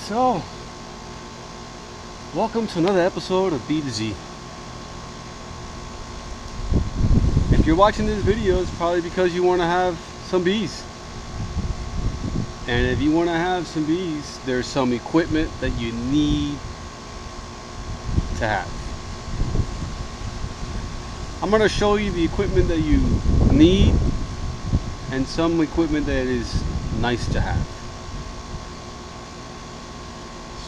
So, welcome to another episode of B to Z. If you're watching this video, it's probably because you want to have some bees. And if you want to have some bees, there's some equipment that you need to have. I'm going to show you the equipment that you need and some equipment that is nice to have.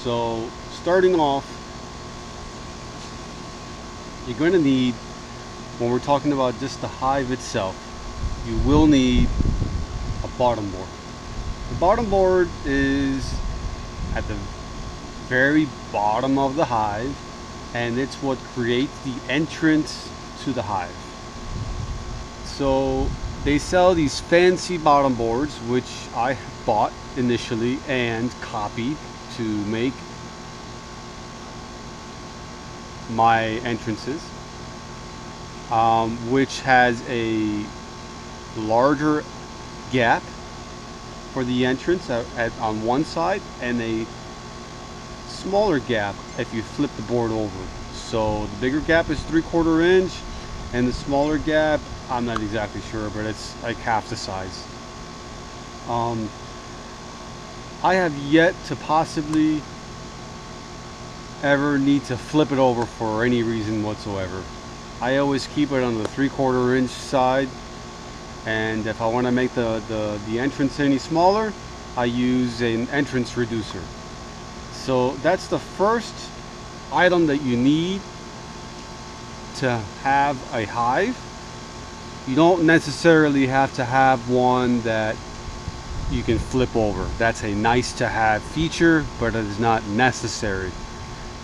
So, starting off, you're going to need, when we're talking about just the hive itself, you will need a bottom board. The bottom board is at the very bottom of the hive, and it's what creates the entrance to the hive. So they sell these fancy bottom boards, which I bought initially and copied to make my entrances, which has a larger gap for the entrance on one side and a smaller gap if you flip the board over. So the bigger gap is 3/4 inch and the smaller gap, I'm not exactly sure, but it's like half the size. I have yet to possibly ever need to flip it over for any reason whatsoever. I always keep it on the 3/4 inch side, and if I want to make the entrance any smaller, I use an entrance reducer. So that's the first item that you need to have a hive. You don't necessarily have to have one that you can flip over. That's a nice to have feature, but it is not necessary.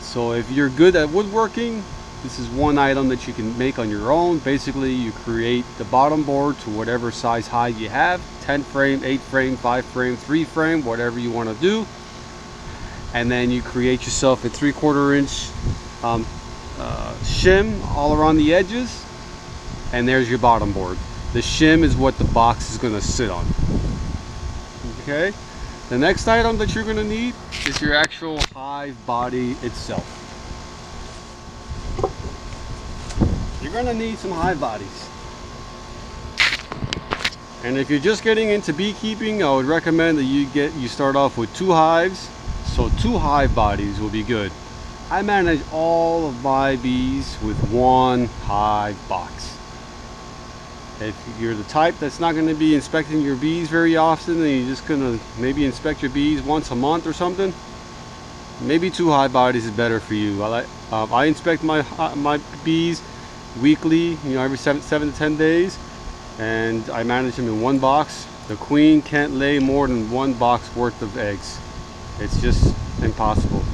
So if you're good at woodworking, this is one item that you can make on your own. Basically, you create the bottom board to whatever size hive you have, 10 frame, 8 frame, 5 frame, 3 frame, whatever you want to do. And then you create yourself a 3/4 inch shim all around the edges, and there's your bottom board. The shim is what the box is going to sit on. Okay, the next item that you're going to need is your actual hive body itself. You're going to need some hive bodies. And if you're just getting into beekeeping, I would recommend that you start off with 2 hives. So 2 hive bodies will be good. I manage all of my bees with 1 hive box. If you're the type that's not going to be inspecting your bees very often, and you're just going to maybe inspect your bees once a month or something, maybe 2 hive bodies is better for you. I inspect my bees weekly, every 7 to 10 days, and I manage them in 1 box. The queen can't lay more than 1 box worth of eggs. It's just impossible.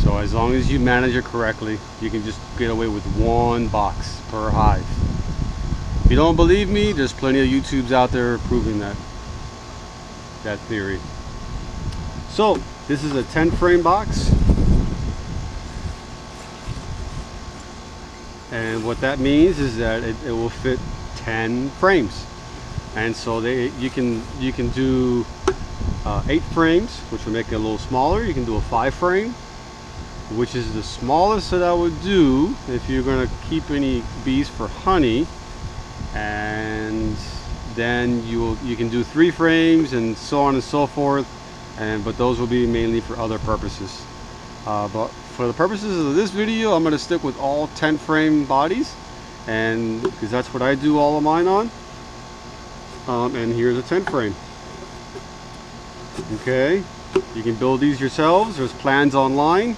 So as long as you manage it correctly, you can just get away with 1 box per hive. If you don't believe me, there's plenty of YouTubes out there proving that theory. So this is a 10 frame box, and what that means is that it will fit 10 frames. And so you can do 8 frames, which will make it a little smaller. You can do a 5 frame, which is the smallest that I would do if you're going to keep any bees for honey. And then you can do 3 frames and so on and so forth, but those will be mainly for other purposes. But for the purposes of this video, I'm going to stick with all 10 frame bodies, and because that's what I do all of mine on. And here's a 10 frame. Okay, you can build these yourselves. There's plans online,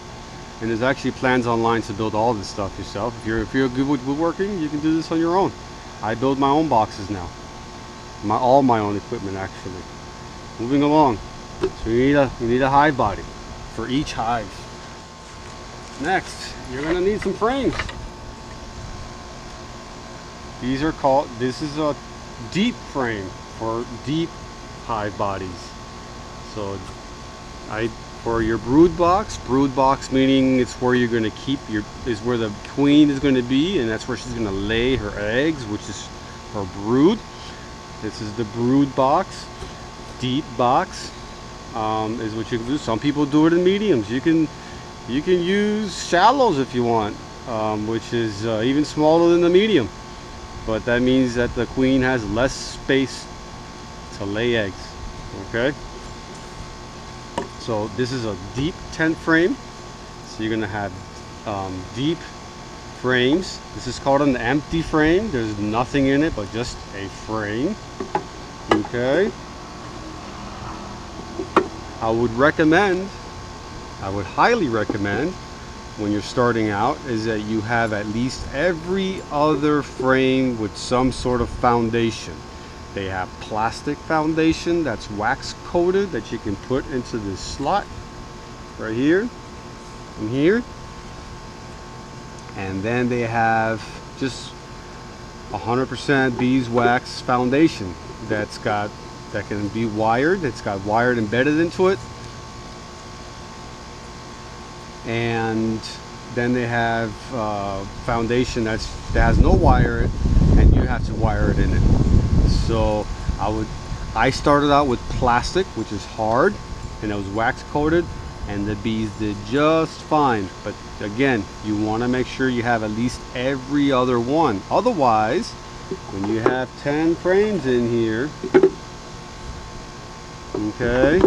and there's actually plans online to build all this stuff yourself. If you're good with woodworking, you can do this on your own. I build my own boxes now, all my own equipment actually. Moving along, so you need a hive body for each hive. Next, you're going to need some frames. This is a deep frame for deep hive bodies. So for your brood box meaning it's where you're going to keep is where the queen is going to be, and that's where she's going to lay her eggs, which is her brood. This is the brood box, deep box. is what you can do. Some people do it in mediums. You can use shallows if you want, which is even smaller than the medium, but that means that the queen has less space to lay eggs. Okay, so this is a deep tent frame, so you're gonna have deep frames. This is called an empty frame. There's nothing in it but just a frame. Okay, I would highly recommend when you're starting out is that you have at least every other frame with some sort of foundation. They have plastic foundation that's wax coated that you can put into this slot right here and here. And then they have just 100% beeswax foundation that can be wired. It's got wired embedded into it. And then they have foundation that has no wire, and you have to wire it in it. So I started out with plastic, which is hard, and it was wax coated, and the bees did just fine. But again, you want to make sure you have at least every other one. Otherwise, when you have 10 frames in here, okay,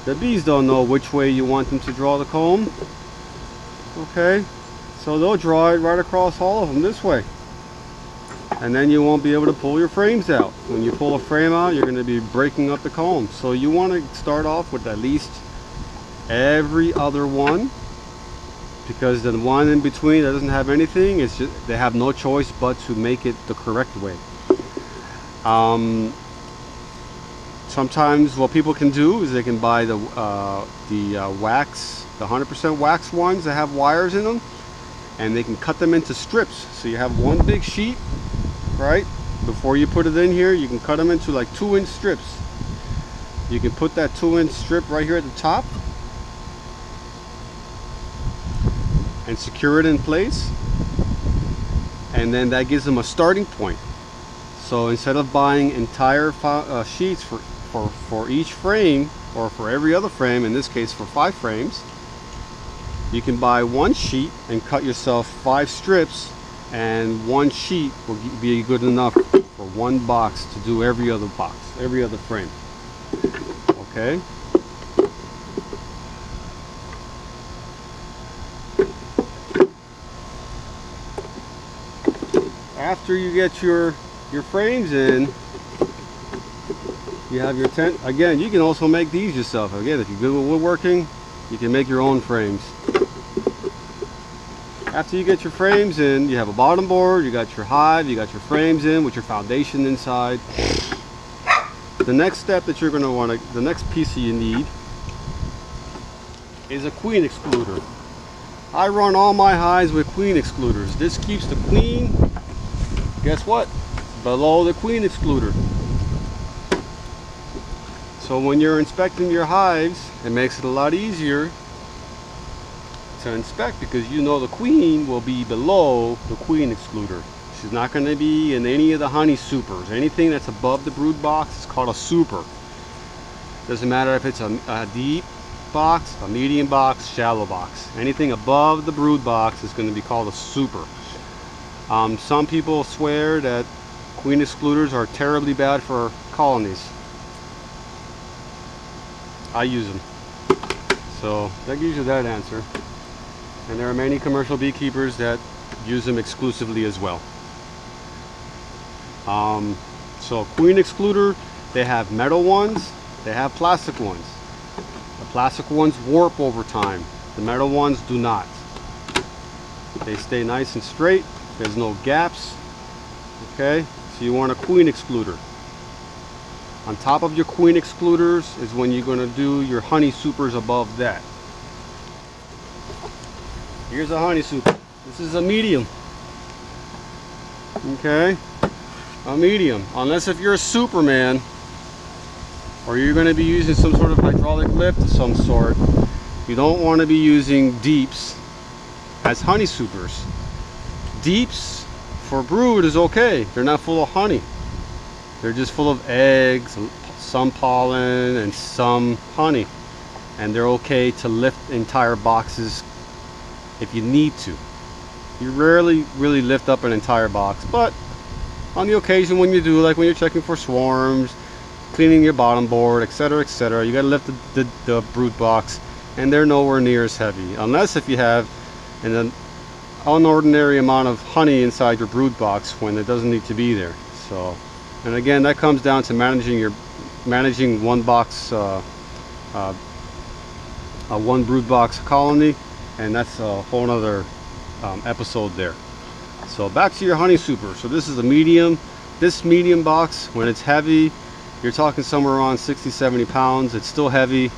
the bees don't know which way you want them to draw the comb. Okay, so they'll draw it right across all of them this way, and then you won't be able to pull your frames out. When you pull a frame out, you're going to be breaking up the comb. So you want to start off with at least every other one, because the one in between that doesn't have anything, it's just they have no choice but to make it the correct way. Sometimes what people can do is they can buy the wax, the 100% wax ones that have wires in them, and they can cut them into strips. So you have one big sheet, right? Before you put it in here, you can cut them into like 2-inch strips. You can put that 2-inch strip right here at the top and secure it in place, and then that gives them a starting point. So instead of buying entire sheets for each frame, or for every other frame, in this case for 5 frames, you can buy one sheet and cut yourself 5 strips, and one sheet will be good enough for one box to do every other frame. Okay. After you get your frames in, you have your tent. Again, you can also make these yourself. Again, if you're good with woodworking, you can make your own frames. After you get your frames in, you have a bottom board, you got your hive, you got your frames in with your foundation inside. The next step that you're going to want to, the next piece that you need is a queen excluder. I run all my hives with queen excluders. This keeps the queen, guess what, below the queen excluder. So when you're inspecting your hives, it makes it a lot easier to inspect, because you know the queen will be below the queen excluder. She's not going to be in any of the honey supers. Anything that's above the brood box is called a super. Doesn't matter if it's a deep box, a medium box, shallow box. Anything above the brood box is going to be called a super. Some people swear that queen excluders are terribly bad for colonies. I use them. So that gives you that answer. And there are many commercial beekeepers that use them exclusively as well. So queen excluder, they have metal ones, they have plastic ones. The plastic ones warp over time. The metal ones do not. They stay nice and straight. There's no gaps. Okay, so you want a queen excluder. On top of your queen excluders is when you're going to do your honey supers above that. Here's a honey super. This is a medium. Okay, a medium. Unless if you're a superman, or you're going to be using some sort of hydraulic lift of some sort, you don't want to be using deeps as honey supers. Deeps for brood is okay. They're not full of honey. They're just full of eggs, some pollen and some honey, and they're okay to lift entire boxes if you need to. You rarely really lift up an entire box, but on the occasion when you do, like when you're checking for swarms, cleaning your bottom board, etc., etc., you got to lift the brood box, and they're nowhere near as heavy, unless if you have an unordinary amount of honey inside your brood box when it doesn't need to be there. So, and again, that comes down to managing one box, one brood box colony, and that's a whole nother episode there. So back to your honey super. So this is a medium. This medium box, when it's heavy, you're talking somewhere around 60-70 pounds. It's still heavy,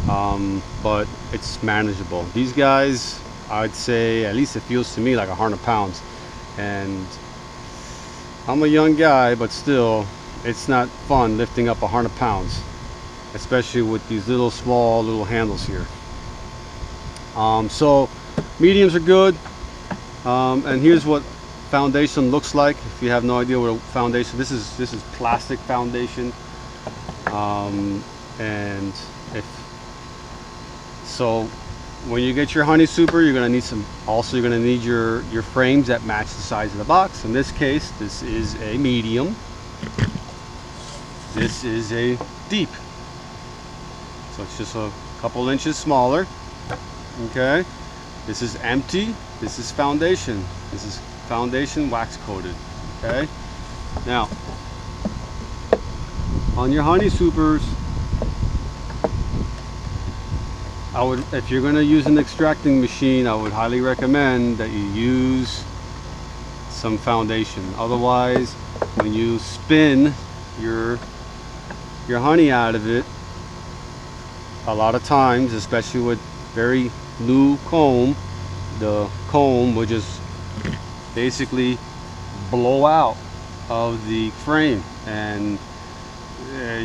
but it's manageable. These guys, I'd say, at least it feels to me like 100 pounds. And I'm a young guy, but still, it's not fun lifting up 100 pounds, especially with these little small little handles here. So mediums are good. And here's what foundation looks like. If you have no idea what a foundation, this is plastic foundation. And so when you get your honey super, you're gonna need you're gonna need your frames that match the size of the box. In this case, this is a medium. This is a deep. So it's just a couple inches smaller. Okay. This is empty. This is foundation. This is foundation wax coated. Okay. Now, on your honey supers, if you're going to use an extracting machine, I would highly recommend that you use some foundation. Otherwise, when you spin your honey out of it, a lot of times, especially with very new comb, the comb will just basically blow out of the frame, and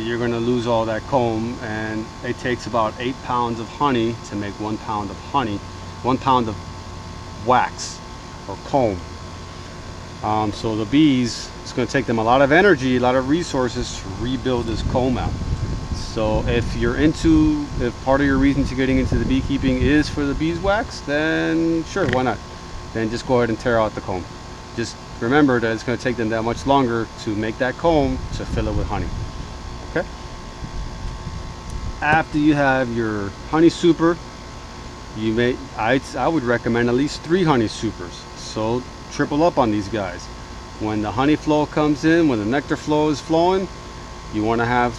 you're going to lose all that comb. And it takes about 8 pounds of honey to make 1 pound of honey, 1 pound of wax or comb. So the bees, it's going to take them a lot of energy, a lot of resources to rebuild this comb out. So if part of your reason to getting into the beekeeping is for the beeswax, then sure, why not? Then just go ahead and tear out the comb. Just remember that it's going to take them that much longer to make that comb to fill it with honey. Okay. After you have your honey super, I would recommend at least 3 honey supers. So triple up on these guys. When the honey flow comes in, when the nectar flow is flowing, you want to have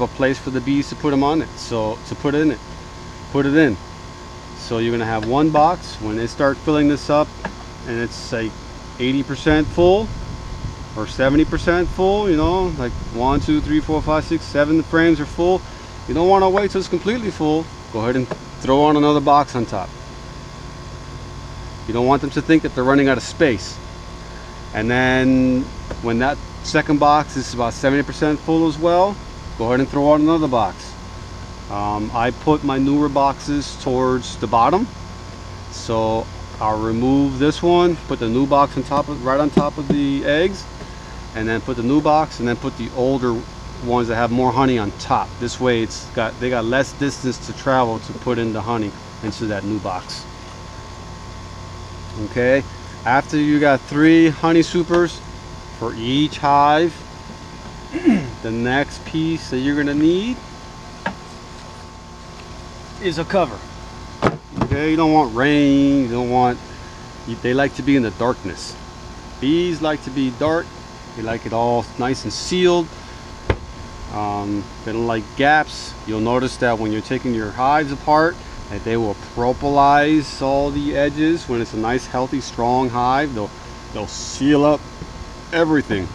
a place for the bees to put them on it. So to put it in. So you're going to have one box. When they start filling this up and it's say 80% full or 70% full, you know, like 1, 2, 3, 4, 5, 6, 7 frames are full. You don't want to wait till it's completely full. Go ahead and throw on another box on top. You don't want them to think that they're running out of space. And then when that second box is about 70% full as well, go ahead and throw on another box. I put my newer boxes towards the bottom, so I'll remove this one, put the new box on top right on top of the eggs, and then put the new box, and then put the older ones that have more honey on top. This way they got less distance to travel to put in the honey into that new box. Okay, after you got 3 honey supers for each hive, the next piece that you're gonna need is a cover. Okay, you don't want rain, they like to be in the darkness. Bees like to be dark. They like it all nice and sealed. They don't like gaps. You'll notice that when you're taking your hives apart, that they will propolize all the edges. When it's a nice, healthy, strong hive, they'll seal up everything.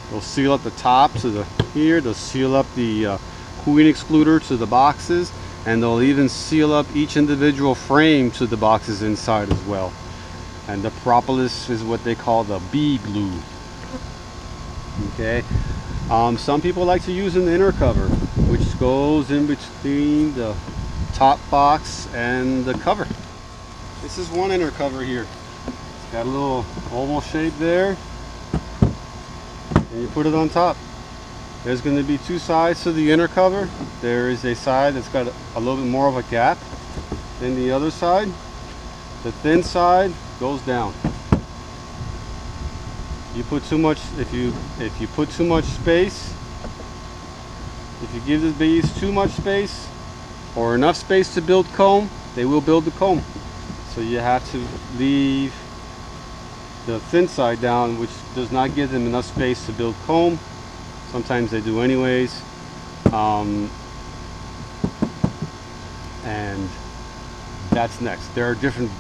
They'll seal up the top to the here. They'll seal up the queen excluder to the boxes, and they'll even seal up each individual frame to the boxes inside as well. And the propolis is what they call the bee glue. Okay. Some people like to use an inner cover, which goes in between the top box and the cover. This is one inner cover here. It's got a little oval shape there, and you put it on top. There's going to be two sides to the inner cover. There is a side that's got a little bit more of a gap than the other side. The thin side goes down. You put too much, if you put too much space, if you give the bees too much space or enough space to build comb, they will build the comb. So you have to leave the thin side down, which does not give them enough space to build comb. Sometimes they do anyways. And that's next. There are different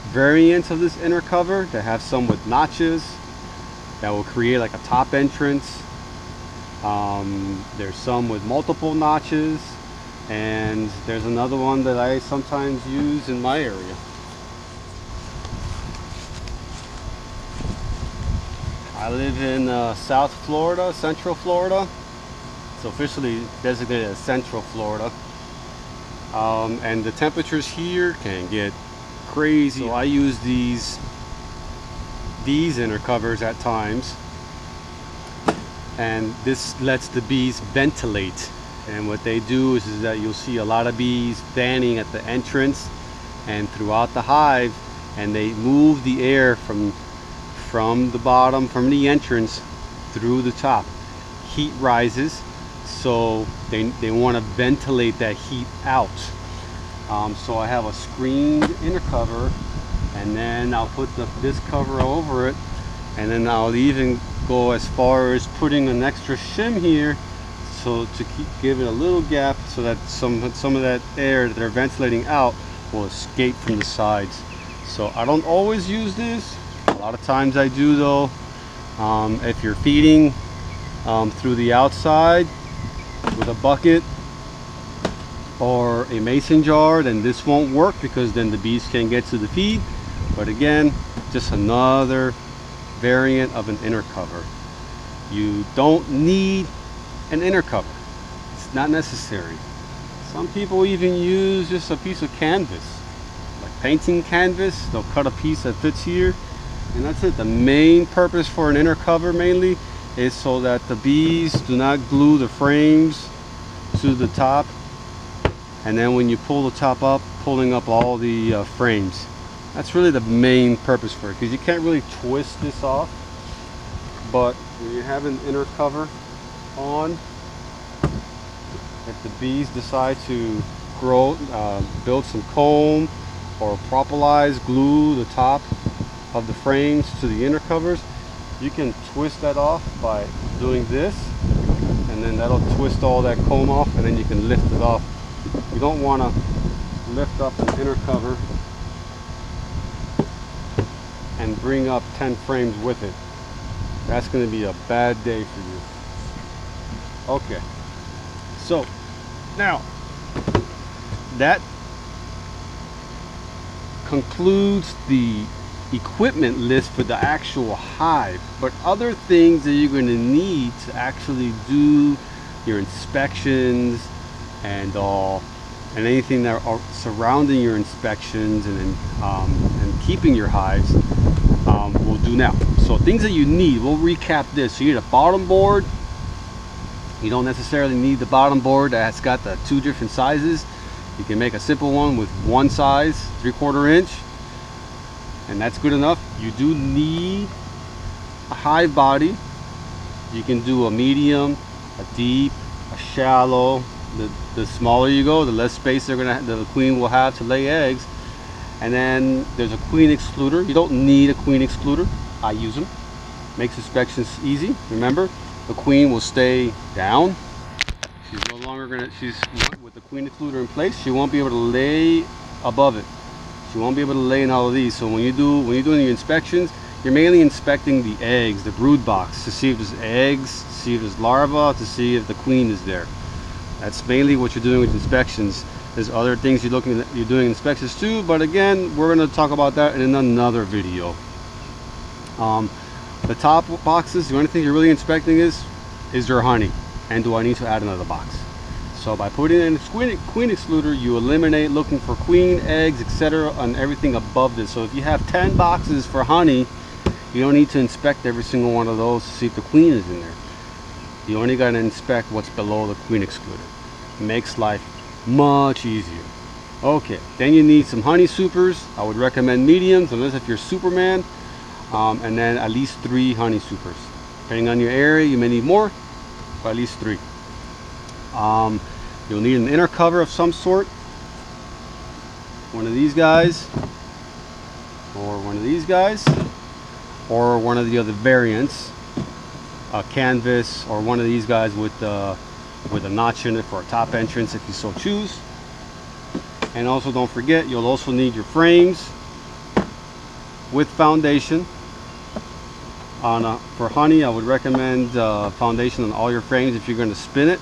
variants of this inner cover that have some with notches that will create like a top entrance. There's some with multiple notches, and there's another one that I sometimes use in my area. I live in South Florida, Central Florida. It's officially designated as Central Florida. And the temperatures here can get crazy. So I use these inner covers at times, and this lets the bees ventilate. And what they do is that you'll see a lot of bees fanning at the entrance and throughout the hive, and they move the air from the bottom, from the entrance through the top. Heat rises, so they want to ventilate that heat out. So I have a screened inner cover, and then I'll put this cover over it, and then I'll even go as far as putting an extra shim here, so to give it a little gap so that some of that air that they're ventilating out will escape from the sides. So I don't always use this. A lot of times I do though. If you're feeding through the outside with a bucket or a mason jar, then this won't work, because then the bees can't get to the feed. But again, just another variant of an inner cover. You don't need an inner cover. It's not necessary. Some people even use just a piece of canvas, like painting canvas. They'll cut a piece that fits here, and that's it. The main purpose for an inner cover mainly is so that the bees do not glue the frames to the top, and then when you pull the top up, pulling up all the frames. That's really the main purpose for it, because you can't really twist this off. But when you have an inner cover on, if the bees decide to build some comb or propolis, glue the top of the frames to the inner covers, you can twist that off by doing this, and then that'll twist all that comb off, and then you can lift it off. You don't want to lift up an inner cover and bring up 10 frames with it. That's going to be a bad day for you. Okay, so now that concludes the equipment list for the actual hive, but other things that you're going to need to actually do your inspections and anything that are surrounding your inspections and keeping your hives, we'll do now. So things that you need, we'll recap this. So you need a bottom board. You don't necessarily need the bottom board that's got the 2 different sizes. You can make a simple one with one size, 3/4 inch, and that's good enough. You do need a hive body. You can do a medium, a deep, a shallow. The smaller you go, the less space the queen will have to lay eggs. And then there's a queen excluder. You don't need a queen excluder. I use them. Makes inspections easy. Remember, the queen will stay down. She's no longer with the queen excluder in place, she won't be able to lay above it. She won't be able to lay in all of these. So when you're doing your inspections, you're mainly inspecting the eggs, the brood box, to see if there's eggs, to see if there's larvae, to see if the queen is there. That's mainly what you're doing with inspections. There's other things you're doing inspections too, but again, we're going to talk about that in another video. The top boxes, the only thing you're really inspecting is there honey, and do I need to add another box? So by putting in a queen excluder, you eliminate looking for queen, eggs, etc., and everything above this. So if you have 10 boxes for honey, you don't need to inspect every single one of those to see if the queen is in there. You only got to inspect what's below the queen excluder. Makes life much easier. Okay, then you need some honey supers. I would recommend mediums, unless if you're Superman. And then at least 3 honey supers. Depending on your area, you may need more, but at least 3. You'll need an inner cover of some sort. One of these guys, or one of these guys, or one of the other variants. A canvas, or one of these guys with a notch in it for a top entrance if you so choose. And also don't forget, you'll also need your frames with foundation. For honey, I would recommend foundation on all your frames if you're going to spin it.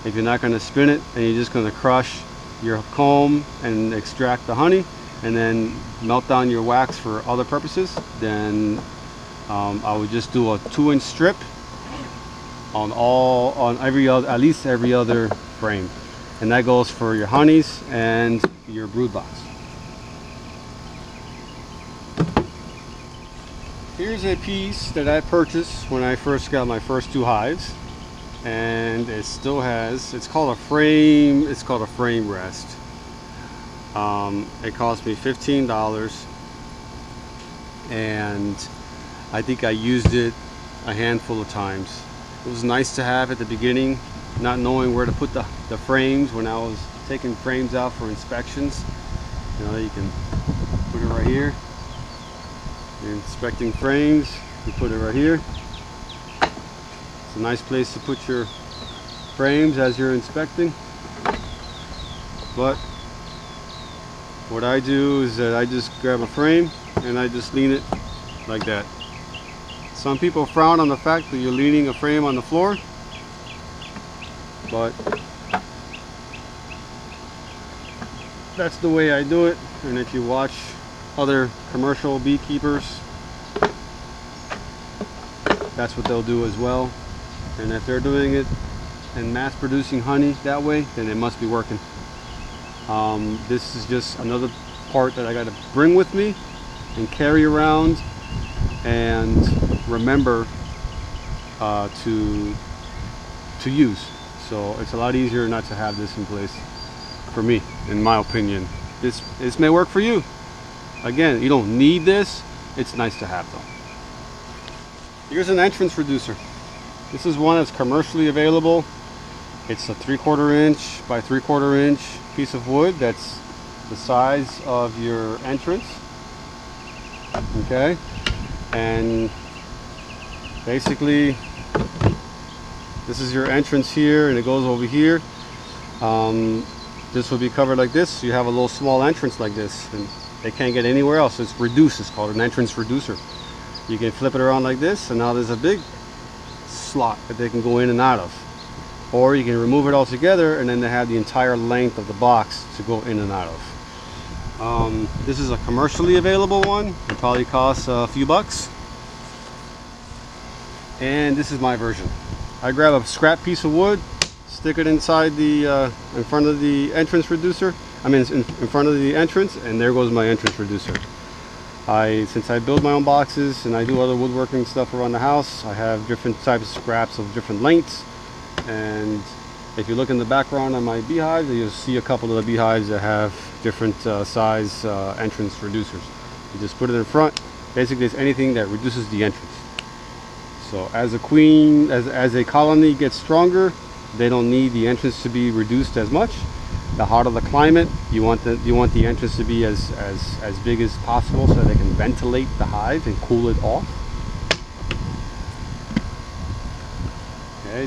If you're not going to spin it and you're just going to crush your comb and extract the honey and then melt down your wax for other purposes, then I would just do a 2-inch strip on every other, at least every other frame, and that goes for your honeys and your brood box. Here's a piece that I purchased when I first got my first 2 hives, and it still has, it's called a frame rest. It cost me $15, and I think I used it a handful of times. It was nice to have at the beginning, not knowing where to put the frames when I was taking frames out for inspections. You know, you can put it right here. You're inspecting frames, you put it right here. It's a nice place to put your frames as you're inspecting. But what I do is that I just grab a frame and I just lean it like that. Some people frown on the fact that you're leaning a frame on the floor, but that's the way I do it. And if you watch other commercial beekeepers, that's what they'll do as well. And if they're doing it and mass producing honey that way, then it must be working. This is just another part that I got to bring with me and carry around and remember to use. So it's a lot easier not to have this in place for me, in my opinion. This may work for you. Again, you don't need this. It's nice to have though. Here's an entrance reducer. This is one that's commercially available. It's a 3/4 inch by 3/4 inch piece of wood that's the size of your entrance. Okay, and basically this is your entrance here, and it goes over here. This will be covered like this. You have a little small entrance like this, and they can't get anywhere else. It's reduced. It's called an entrance reducer. You can flip it around like this, and now there's a big slot that they can go in and out of. Or you can remove it all together, and then they have the entire length of the box to go in and out of. This is a commercially available one. It probably costs a few bucks. And this is my version. I grab a scrap piece of wood, stick it inside the in front of the entrance reducer. I mean, in front of the entrance, and there goes my entrance reducer. Since I build my own boxes and I do other woodworking stuff around the house, I have different types of scraps of different lengths. And if you look in the background on my beehive, you'll see a couple of the beehives that have different size entrance reducers. You just put it in front. Basically, it's anything that reduces the entrance. So as a queen, as a colony gets stronger, they don't need the entrance to be reduced as much. The hotter the climate, you want the entrance to be as big as possible so they can ventilate the hive and cool it off. Okay,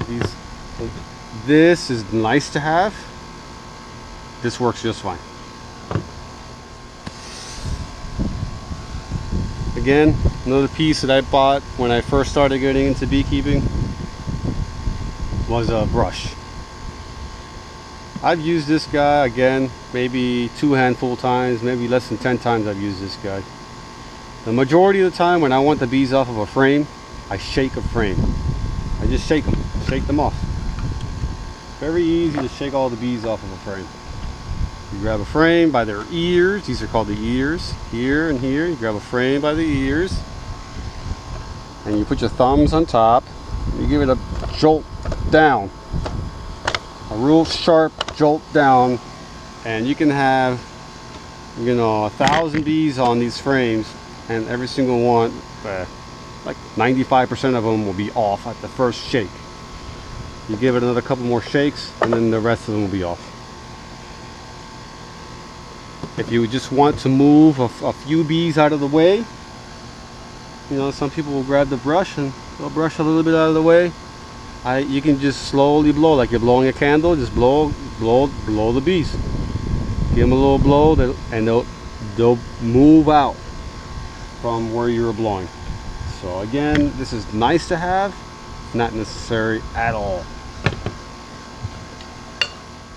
this is nice to have. This works just fine. Again, another piece that I bought when I first started getting into beekeeping was a brush. I've used this guy, again, maybe 2 handful times, maybe less than 10 times I've used this guy. The majority of the time when I want the bees off of a frame, I shake a frame. I just shake them off. Very easy to shake all the bees off of a frame. You grab a frame by their ears. These are called the ears. Here and here, you grab a frame by the ears, and you put your thumbs on top. You give it a jolt down, a real sharp jolt down, and you can have, you know, 1,000 bees on these frames, and every single one, like 95% of them will be off at the first shake. You give it another couple more shakes, and then the rest of them will be off. If you just want to move a few bees out of the way, you know, some people will grab the brush and they'll brush a little bit out of the way. You can just slowly blow like you're blowing a candle. Just blow the bees. Give them a little blow, and they'll move out from where you were blowing. So again, this is nice to have, not necessary at all.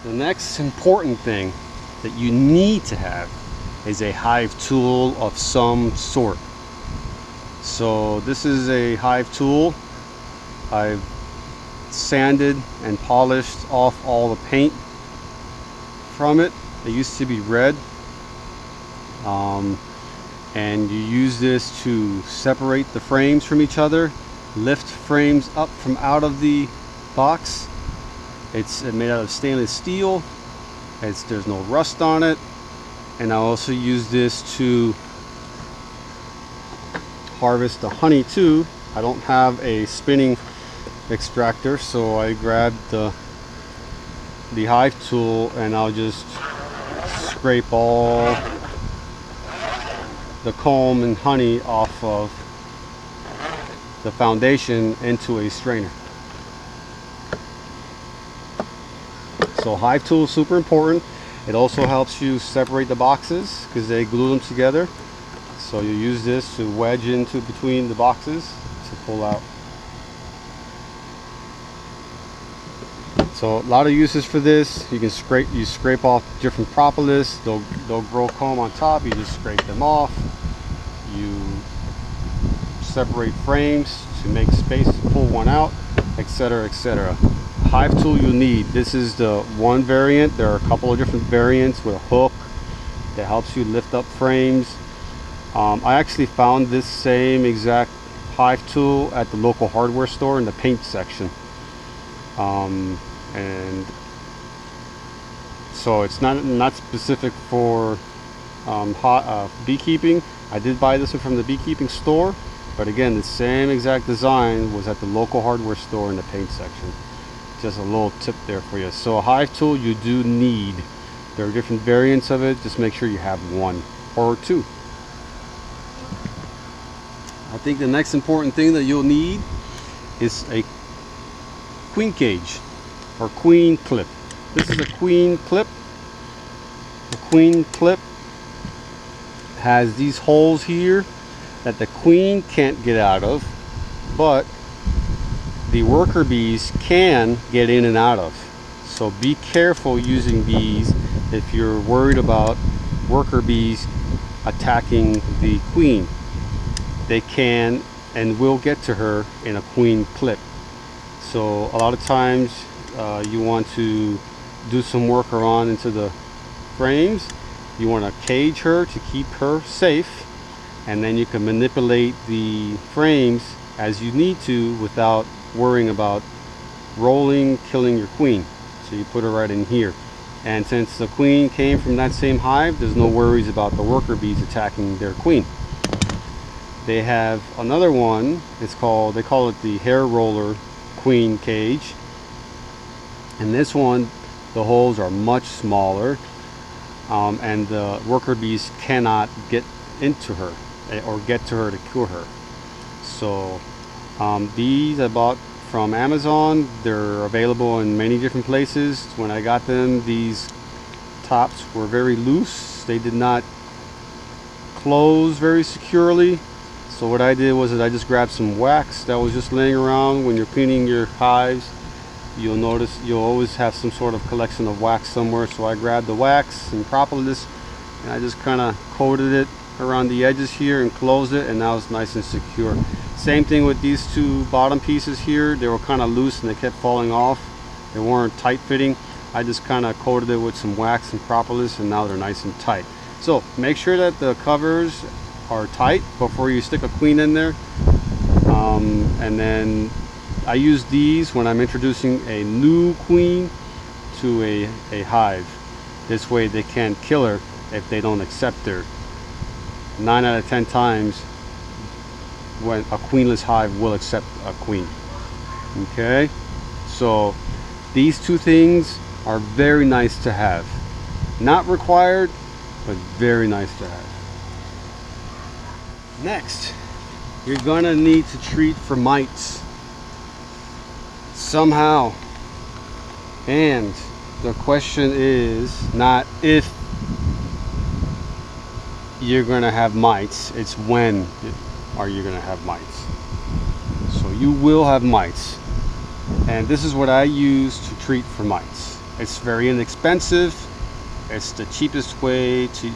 The next important thing that you need to have is a hive tool of some sort. So this is a hive tool. I've sanded and polished off all the paint from it. It used to be red, and you use this to separate the frames from each other, lift frames up from out of the box. It's made out of stainless steel. There's no rust on it. And I also use this to harvest the honey too. I don't have a spinning extractor, so I grabbed the hive tool and I'll just scrape all the comb and honey off of the foundation into a strainer. So hive tool is super important. It also helps you separate the boxes because they glue them together. So you use this to wedge into between the boxes to pull out. So a lot of uses for this. You can scrape off different propolis. They'll grow comb on top. You just scrape them off. You separate frames to make space to pull one out, etc., etc. Hive tool you need. This is the one variant. There are a couple of different variants with a hook that helps you lift up frames. I actually found this same exact hive tool at the local hardware store in the paint section. And so it's not specific for beekeeping. I did buy this one from the beekeeping store, but again, the same exact design was at the local hardware store in the paint section. Just a little tip there for you. So a hive tool you do need. There are different variants of it. Just make sure you have one or two. I think the next important thing that you'll need is a queen cage or queen clip. This is a queen clip. The queen clip has these holes here that the queen can't get out of, but the worker bees can get in and out of. So be careful using bees if you're worried about worker bees attacking the queen. They can and will get to her in a queen clip. So a lot of times you want to do some work around into the frames. You want to cage her to keep her safe, and then you can manipulate the frames as you need to without worrying about rolling, killing your queen. So you put her right in here. And since the queen came from that same hive, there's no worries about the worker bees attacking their queen. They have another one. They call it the hair roller queen cage. And this one, the holes are much smaller, and the worker bees cannot get into her or get to her to cure her. So these I bought from Amazon. They're available in many different places. When I got them, these tops were very loose. They did not close very securely. So what I did was that I just grabbed some wax that was just laying around. When you're cleaning your hives, you'll notice you'll always have some sort of collection of wax somewhere. So I grabbed the wax and propolis and I just kind of coated it around the edges here and closed it, and now it's nice and secure. Same thing with these two bottom pieces here. They were kind of loose and they kept falling off. They weren't tight fitting. I just kind of coated it with some wax and propolis, and now they're nice and tight. So make sure that the covers are tight before you stick a queen in there, and then I use these when I'm introducing a new queen to a hive. This way they can't kill her if they don't accept her. 9 out of 10 times when a queenless hive will accept a queen. Okay, so these two things are very nice to have. Not required, but very nice to have. Next, you're gonna need to treat for mites somehow. And the question is not if you're gonna have mites, it's when are you gonna have mites. So you will have mites, and this is what I use to treat for mites. It's very inexpensive. It's the cheapest way to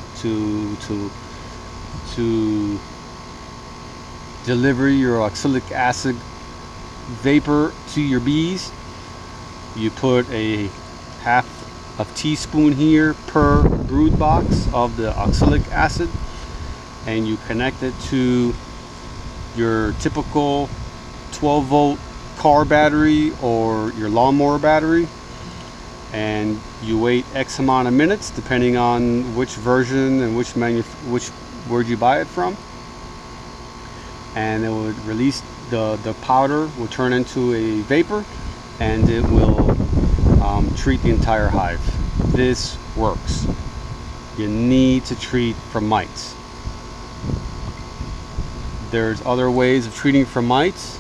deliver your oxalic acid vapor to your bees. You put a half of teaspoon here per brood box of the oxalic acid, and you connect it to your typical 12-volt car battery or your lawnmower battery, and you wait X amount of minutes depending on which version and which where you buy it from, and it will release the powder will turn into a vapor, and it will treat the entire hive. This works. You need to treat for mites. There's other ways of treating for mites,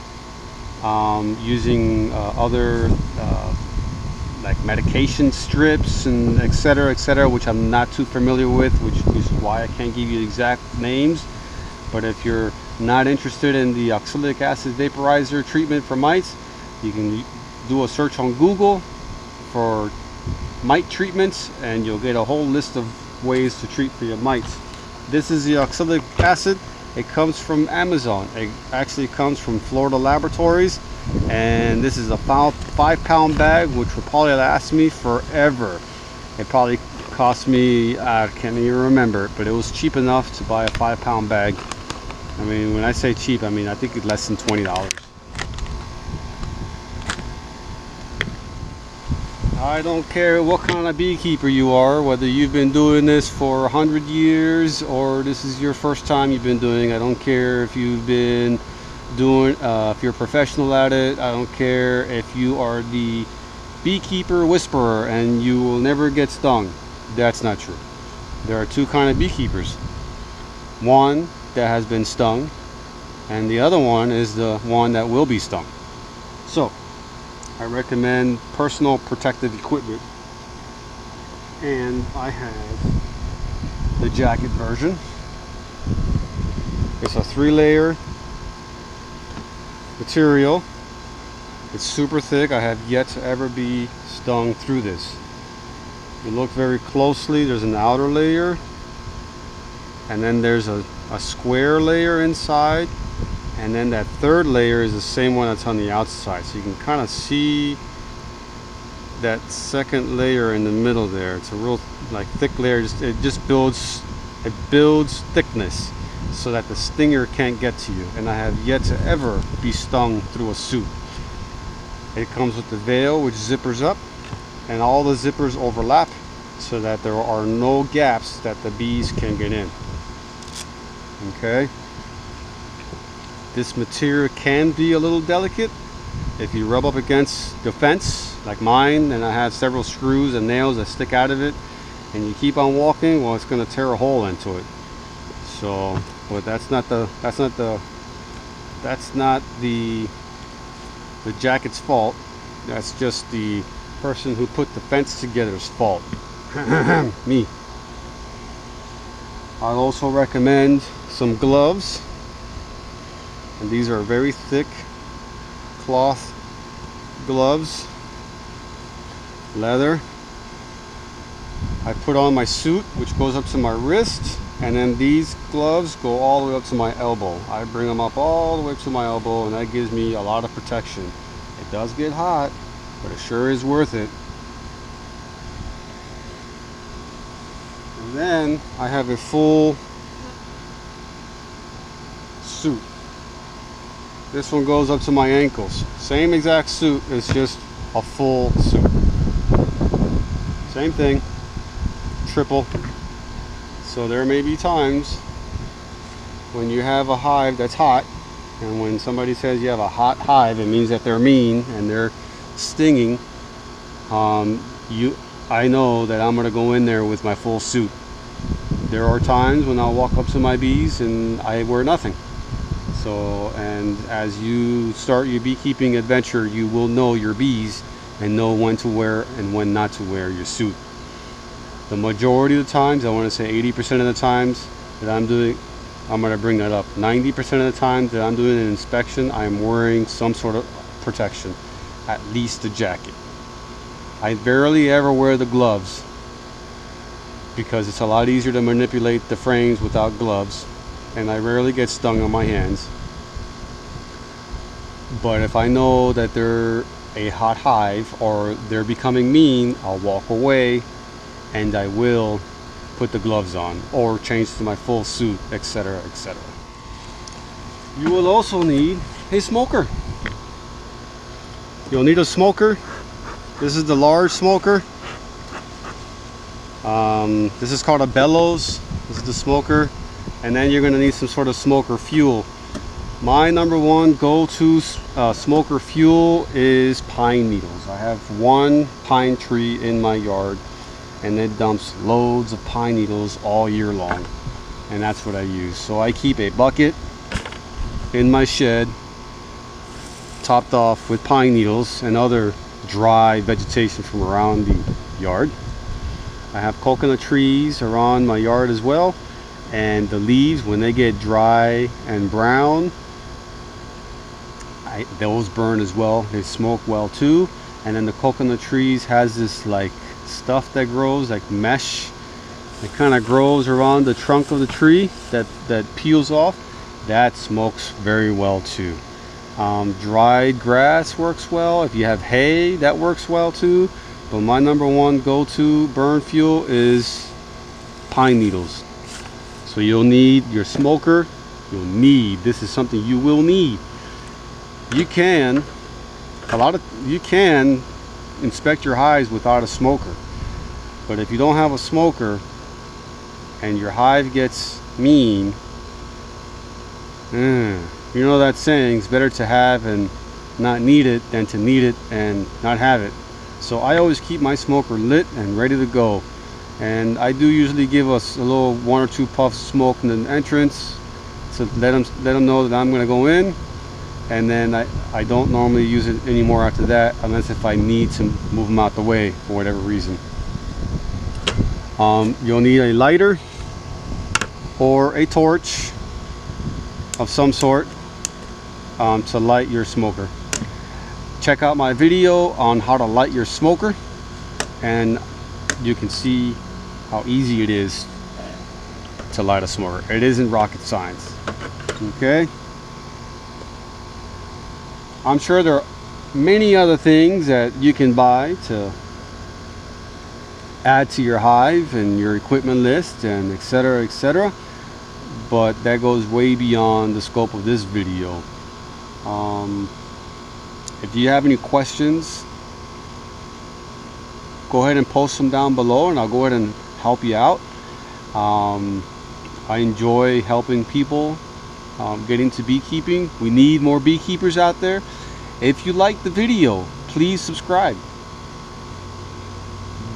using other like medication strips and etc., which I'm not too familiar with, which is why I can't give you exact names. But if you're not interested in the oxalic acid vaporizer treatment for mites, you can do a search on Google for mite treatments, and you'll get a whole list of ways to treat for your mites. This is the oxalic acid. It comes from Amazon. It actually comes from Florida Laboratories, and this is a 5-pound bag, which will probably last me forever. It probably cost me, I can't even remember, but it was cheap enough to buy a 5-pound bag. I mean, when I say cheap, I mean I think it's less than $20. I don't care what kind of beekeeper you are, whether you've been doing this for 100 years or this is your first time you've been doing. I don't care if you've been doing, if you're a professional at it. I don't care if you are the beekeeper whisperer and you will never get stung. That's not true. There are two kinds of beekeepers. One that has been stung, and the other one is the one that will be stung. So I recommend personal protective equipment, and I have the jacket version. It's a 3-layer material. It's super thick. I have yet to ever be stung through this. If you look very closely, there's an outer layer, and then there's a square layer inside, and then that third layer is the same one that's on the outside. So you can kind of see that second layer in the middle there. It's a real like thick layer. It just builds thickness so that the stinger can't get to you. And I have yet to ever be stung through a suit. It comes with the veil, which zippers up, and all the zippers overlap so that there are no gaps that the bees can get in. Okay. This material can be a little delicate if you rub up against the fence like mine, and I have several screws and nails that stick out of it, and you keep on walking, well, it's going to tear a hole into it. So, but that's not the jacket's fault. That's just the person who put the fence together's fault. Me. I'll also recommend some gloves. And these are very thick cloth gloves, leather. I put on my suit, which goes up to my wrist, and then these gloves go all the way up to my elbow. I bring them up all the way to my elbow, and that gives me a lot of protection. It does get hot, but it sure is worth it. And then I have a full suit. This one goes up to my ankles. Same exact suit, it's just a full suit. Same thing, triple. So there may be times when you have a hive that's hot, and when somebody says you have a hot hive, it means that they're mean and they're stinging. I know that I'm gonna go in there with my full suit. There are times when I'll walk up to my bees and I wear nothing. So, and as you start your beekeeping adventure, you will know your bees and know when to wear and when not to wear your suit. The majority of the times, I want to say 80% of the times that I'm going to bring that up. 90% of the times that I'm doing an inspection, I'm wearing some sort of protection, at least a jacket. I barely ever wear the gloves because it's a lot easier to manipulate the frames without gloves, and I rarely get stung on my hands. But if I know that they're a hot hive or they're becoming mean, I'll walk away and I will put the gloves on or change to my full suit, etc., etc. You will also need a smoker. You'll need a smoker. This is the large smoker. This is called a bellows. This is the smoker. And then you're going to need some sort of smoker fuel. My number one go-to smoker fuel is pine needles. I have one pine tree in my yard and it dumps loads of pine needles all year long, and that's what I use. So I keep a bucket in my shed topped off with pine needles and other dry vegetation from around the yard. I have coconut trees around my yard as well, and the leaves, when they get dry and brown, those burn as well. They smoke well too. And then the coconut trees has this like stuff that grows like mesh. It kind of grows around the trunk of the tree that peels off. That smokes very well too. Dried grass works well. If you have hay, that works well too. But my number one go-to burn fuel is pine needles. So you'll need your smoker. This is something you will need. You can inspect your hives without a smoker, but if you don't have a smoker and your hive gets mean, you know that saying, it's better to have and not need it than to need it and not have it. So I always keep my smoker lit and ready to go, and I do usually give us a little 1 or 2 puffs of smoke in the entrance to let them know that I'm going to go in. And then I don't normally use it anymore after that, unless if I need to move them out the way for whatever reason. You'll need a lighter or a torch of some sort to light your smoker. Check out my video on how to light your smoker, and you can see how easy it is to light a smoker. It isn't rocket science. Okay? I'm sure there are many other things that you can buy to add to your hive and your equipment list, and etc., etc., but that goes way beyond the scope of this video. If you have any questions, go ahead and post them down below and I'll go ahead and help you out. I enjoy helping people get into beekeeping. We need more beekeepers out there. If you like the video, please subscribe.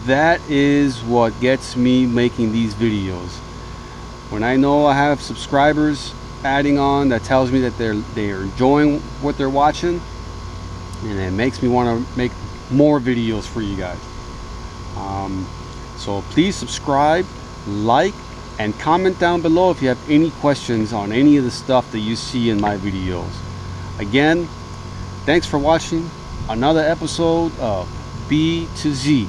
That is what gets me making these videos. When I know I have subscribers adding on, that tells me that they're enjoying what they're watching, and it makes me want to make more videos for you guys. So please subscribe, like, and comment down below if you have any questions on any of the stuff that you see in my videos. Again, thanks for watching another episode of B to Z.